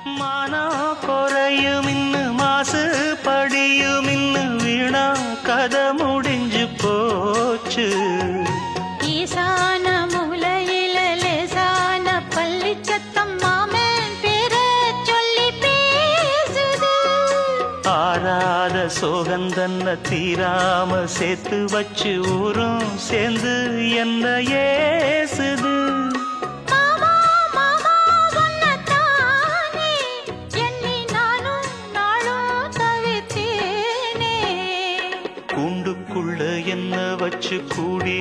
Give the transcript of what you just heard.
மானா குறையும் இன்னு மாசு படியும் இன்னு வீணா கதை முடிஞ்சு போச்சு. ஈசான மூலையில லேசான பள்ளி சத்தம் மாமன் பேர சொல்லி பேசுது. ஆறாத சோகந்தன்ன தீராம சேர்த்து வச்சு ஊரும் சேர்ந்து என்ன ஏசுது. கூண்டுக்குள்ள என்ன வச்சு கூடி